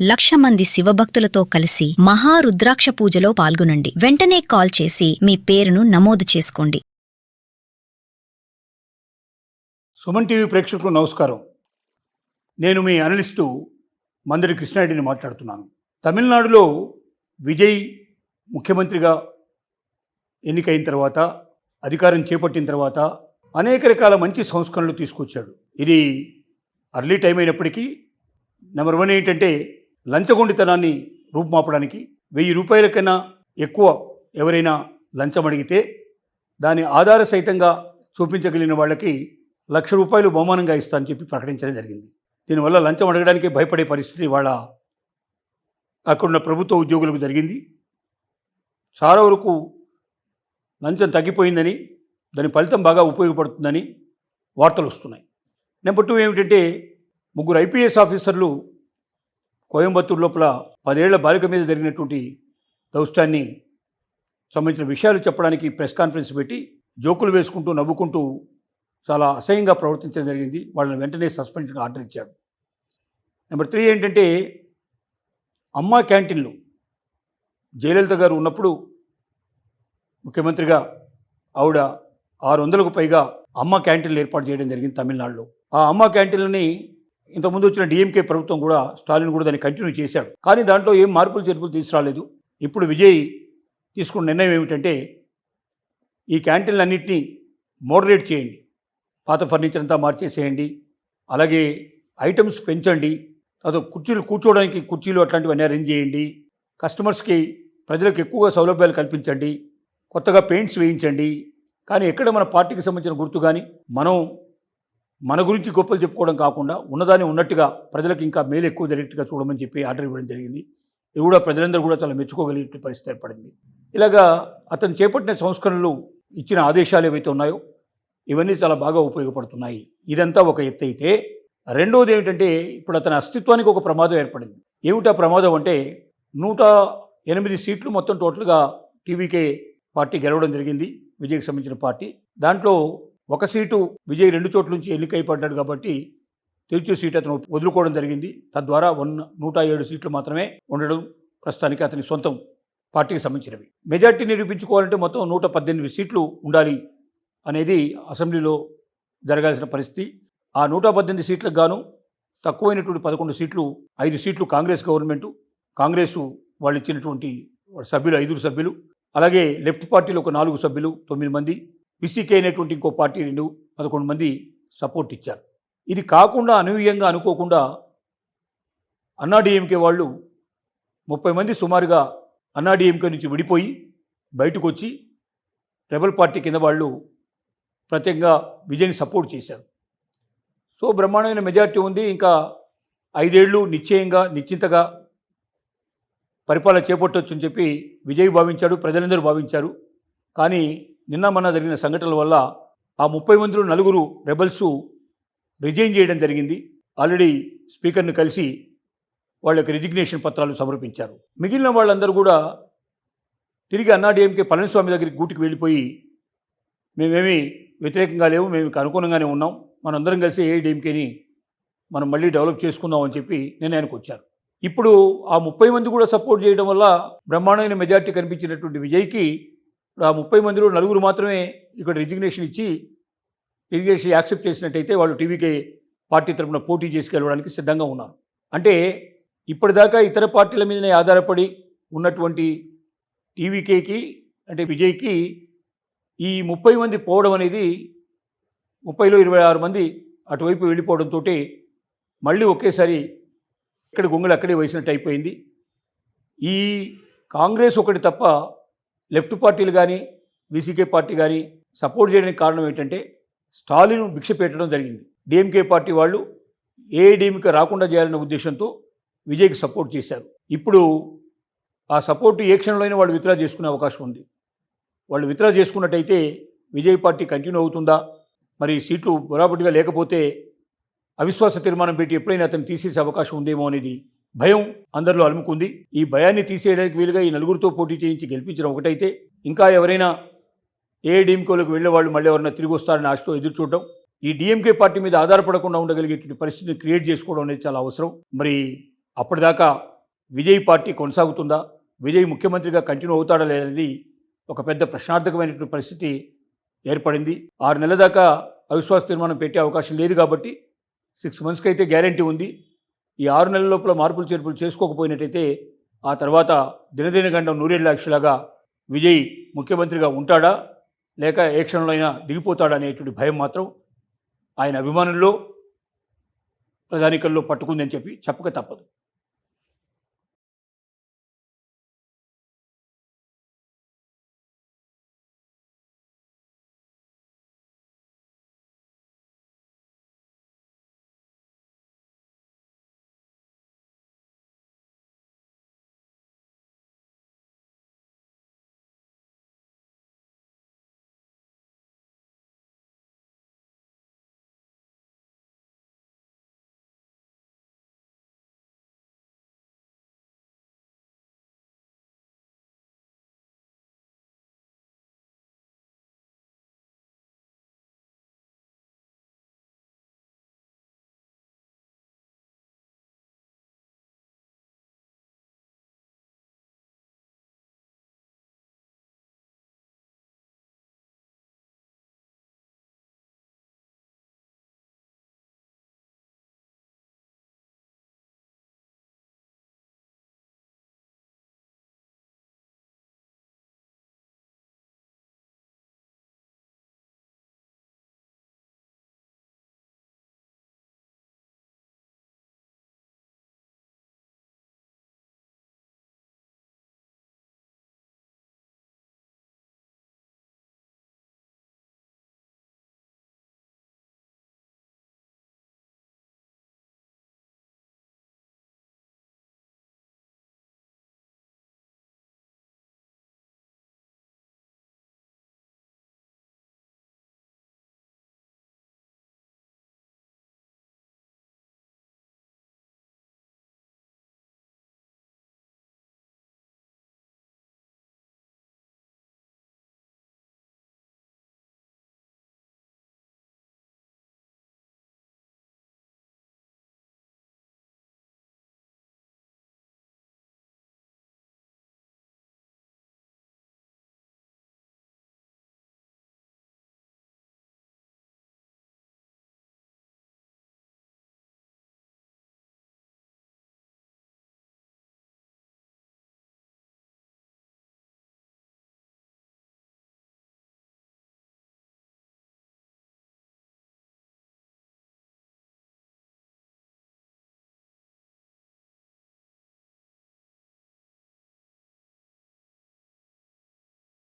1,00,000 మంది శివభక్తులతో కలిసి మహారుద్రాక్ష పూజలో పాల్గొనండి. వెంటనే కాల్ చేసి మీ పేరును నమోదు చేసుకోండి. సుమన్ టీవీ ప్రేక్షకులకు నమస్కారం. నేను మీ అనలిస్టు మందరి కృష్ణారెడ్డిని మాట్లాడుతున్నాను. తమిళనాడులో విజయ్ ముఖ్యమంత్రిగా ఎన్నికైన తర్వాత, అధికారం చేపట్టిన తర్వాత అనేక రకాల మంచి సంస్కరణలు తీసుకొచ్చాడు. ఇది అర్లీ టైం అయినప్పటికీ నెంబర్ 1 ఏంటంటే లంచగొండితనాన్ని రూపుమాపడానికి 1000 రూపాయల కన్నా ఎక్కువ ఎవరైనా లంచం అడిగితే దాని ఆధార సహితంగా చూపించగలిగిన వాళ్ళకి 1,00,000 రూపాయలు బహుమానంగా ఇస్తానని చెప్పి ప్రకటించడం జరిగింది. దీనివల్ల లంచం అడగడానికి భయపడే పరిస్థితి వాళ్ళ అక్కడున్న ప్రభుత్వ ఉద్యోగులకు జరిగింది. చాలా వరకు లంచం తగ్గిపోయిందని, దాని ఫలితం బాగా ఉపయోగపడుతుందని వార్తలు వస్తున్నాయి. నెంబర్ 2 ఏమిటంటే 3 ఐపీఎస్ ఆఫీసర్లు కోయంబత్తూరు లోపల 10 ఏళ్ల బాలిక మీద జరిగినటువంటి దౌష్టాన్ని సంబంధించిన విషయాలు చెప్పడానికి ప్రెస్ కాన్ఫరెన్స్ పెట్టి జోకులు వేసుకుంటూ నవ్వుకుంటూ చాలా అసహ్యంగా ప్రవర్తించడం జరిగింది. వాళ్ళని వెంటనే సస్పెన్షన్ ఆర్డర్ ఇచ్చాడు. నెంబర్ 3 ఏంటంటే అమ్మా క్యాంటీన్లు జయలలిత గారు ఉన్నప్పుడు ముఖ్యమంత్రిగా ఆవిడ 600కు పైగా అమ్మ క్యాంటీన్లు ఏర్పాటు చేయడం జరిగింది తమిళనాడులో. ఆ అమ్మ క్యాంటీన్లని ఇంతకుముందు వచ్చిన డిఎంకే ప్రభుత్వం కూడా, స్టాలిన్ కూడా దాన్ని కంటిన్యూ చేశాడు. కానీ దాంట్లో ఏం మార్పులు చేర్పులు తీసుకురాలేదు. ఇప్పుడు విజయ్ తీసుకున్న నిర్ణయం ఏమిటంటే ఈ క్యాంటీన్లన్నింటినీ మోడరేట్ చేయండి, పాత ఫర్నిచర్ అంతా మార్చేసేయండి, అలాగే ఐటమ్స్ పెంచండి, తర్వాత కుర్చీలు కూర్చోవడానికి కుర్చీలు అట్లాంటివన్నీ అరేంజ్ చేయండి, కస్టమర్స్కి ప్రజలకు ఎక్కువగా సౌలభ్యాలు కల్పించండి, కొత్తగా పెయింట్స్ వేయించండి. కానీ ఎక్కడ మన పార్టీకి సంబంధించిన గుర్తు కానీ మన గురించి గొప్పలు చెప్పుకోవడం కాకుండా ఉన్నదాన్ని ఉన్నట్టుగా ప్రజలకు ఇంకా మేలు ఎక్కువ జరిగేట్టుగా చూడమని చెప్పి ఆర్డర్ ఇవ్వడం జరిగింది. ఇది కూడా ప్రజలందరూ కూడా చాలా మెచ్చుకోగలిగే పరిస్థితి ఏర్పడింది. ఇలాగా అతను చేపట్టిన సంస్కరణలు, ఇచ్చిన ఆదేశాలు ఏవైతే ఉన్నాయో ఇవన్నీ చాలా బాగా ఉపయోగపడుతున్నాయి. ఇదంతా ఒక ఎత్తు అయితే, రెండవది ఏమిటంటే ఇప్పుడు అతని అస్తిత్వానికి ఒక ప్రమాదం ఏర్పడింది. ఏమిటా ప్రమాదం అంటే 108 సీట్లు మొత్తం టోటల్గా టీవీకే పార్టీ గెలవడం జరిగింది, విజయ్కి సంబంధించిన పార్టీ. దాంట్లో ఒక సీటు విజయ్ 2 చోట్ల నుంచి ఎన్నికైపడ్డాడు కాబట్టి తిరుచు సీటు అతను వదులుకోవడం జరిగింది. తద్వారా 107 సీట్లు మాత్రమే ఉండడం ప్రస్తుతానికి అతని సొంతం పార్టీకి సంబంధించినవి. మెజార్టీ నిరూపించుకోవాలంటే మొత్తం 118 సీట్లు ఉండాలి అనేది అసెంబ్లీలో జరగాల్సిన పరిస్థితి. ఆ 118 సీట్లకు గాను తక్కువైనటువంటి 11 సీట్లు, 5 సీట్లు కాంగ్రెస్ గవర్నమెంటు, కాంగ్రెసు వాళ్ళు ఇచ్చినటువంటి సభ్యులు 5 సభ్యులు, అలాగే లెఫ్ట్ పార్టీలో ఒక 4 సభ్యులు 9 మంది, పిసికే అయినటువంటి ఇంకో పార్టీ 11 మంది సపోర్ట్ ఇచ్చారు. ఇది కాకుండా అనూహ్యంగా అనుకోకుండా అన్నాడీఎంకే వాళ్ళు 30 మంది సుమారుగా అన్నాడీఎంకే నుంచి విడిపోయి బయటకు వచ్చి రెబల్ పార్టీ కింద వాళ్ళు ప్రత్యేకంగా విజయ్ని సపోర్ట్ చేశారు. సో బ్రహ్మాండమైన మెజార్టీ ఉంది. ఇంకా 5 ఏళ్ళు నిశ్చింతగా పరిపాలన చేపట్టవచ్చు అని చెప్పి విజయ్ భావించాడు, ప్రజలందరూ భావించారు. కానీ నిన్న మొన్న జరిగిన సంఘటనల వల్ల ఆ 30 మందిలో 4 రెబల్సు రిజైన్ చేయడం జరిగింది. ఆల్రెడీ స్పీకర్ని కలిసి వాళ్ళకి రిజిగ్నేషన్ పత్రాలు సమర్పించారు. మిగిలిన వాళ్ళందరూ కూడా తిరిగి అన్నాడీఎంకే పళనిస్వామి దగ్గరికి గూటికి వెళ్ళిపోయి మేమేమీ వ్యతిరేకంగా లేవు, మేము అనుకూలంగానే ఉన్నాం, మనందరం కలిసి ఏఐడీఎంకేని మనం మళ్ళీ డెవలప్ చేసుకుందాం అని చెప్పి నిర్ణయానికి వచ్చారు. ఇప్పుడు ఆ 30 మంది కూడా సపోర్ట్ చేయడం వల్ల బ్రహ్మాండమైన మెజార్టీ కనిపించినటువంటి విజయ్కి ఆ 30 మందిలో 4 మాత్రమే ఇక్కడ రిజిగ్నేషన్ యాక్సెప్ట్ చేసినట్టయితే వాళ్ళు టీవీకే పార్టీ తరఫున పోటీ చేసుకెళ్ళడానికి సిద్ధంగా ఉన్నారు. అంటే ఇప్పటిదాకా ఇతర పార్టీల మీదనే ఆధారపడి ఉన్నటువంటి టీవీకేకి, అంటే విజయ్కి ఈ 30 మంది పోవడం అనేది, 30లో 26 మంది అటువైపు వెళ్ళిపోవడంతో మళ్ళీ ఒకేసారి ఇక్కడ గొంగళి అక్కడే వేసినట్టు అయిపోయింది. ఈ కాంగ్రెస్ ఒకటి తప్ప లెఫ్ట్ పార్టీలు కానీ వీసీకే పార్టీ కానీ సపోర్ట్ చేయడానికి కారణం ఏంటంటే స్టాలిన్ భిక్ష పెట్టడం జరిగింది. డిఎంకే పార్టీ వాళ్ళు ఏఐడీఎంకే రాకుండా చేయాలనే ఉద్దేశంతో విజయ్కి సపోర్ట్ చేశారు. ఇప్పుడు ఆ సపోర్టు ఏ క్షణంలో అయినా వాళ్ళు విత్డ్రా చేసుకునే అవకాశం ఉంది. వాళ్ళు విత్డ్రా చేసుకున్నట్టయితే విజయ్ పార్టీ కంటిన్యూ అవుతుందా, మరి సీట్లు బరాబట్గా లేకపోతే అవిశ్వాస తీర్మానం పెట్టి ఎప్పుడైనా అతను తీసేసే అవకాశం ఉందేమో అనేది భయం అందరిలో అలుముకుంది. ఈ భయాన్ని తీసేయడానికి వీలుగా ఈ 4 పోటీ చేయించి గెలిపించడం ఒకటైతే, ఇంకా ఎవరైనా ఏఐడీఎంకేలోకి వెళ్ళే వాళ్ళు మళ్ళీ ఎవరైనా తిరిగి వస్తారని ఆశతో ఎదురు చూడడం, ఈ డిఎంకే పార్టీ మీద ఆధారపడకుండా ఉండగలిగేటువంటి పరిస్థితిని క్రియేట్ చేసుకోవడం అనేది చాలా అవసరం. మరి అప్పటిదాకా విజయ్ పార్టీ కొనసాగుతుందా, విజయ్ ముఖ్యమంత్రిగా కంటిన్యూ అవుతాడా లేదనేది ఒక పెద్ద ప్రశ్నార్థకమైనటువంటి పరిస్థితి ఏర్పడింది. 6 నెలల దాకా అవిశ్వాస తీర్మానం పెట్టే అవకాశం లేదు కాబట్టి 6 మంత్స్కి అయితే గ్యారంటీ ఉంది. ఈ 6 నెలల లోపల మార్పులు చేర్పులు చేసుకోకపోయినట్టయితే ఆ తర్వాత దినదిన గండం నూరేళ్ల అక్షలాగా విజయ్ ముఖ్యమంత్రిగా ఉంటాడా లేక ఏ క్షణంలో అయినా దిగిపోతాడా అనేటువంటి భయం మాత్రం ఆయన అభిమానుల్లో ప్రజానీకంలో పట్టుకుందని చెప్పక తప్పదు.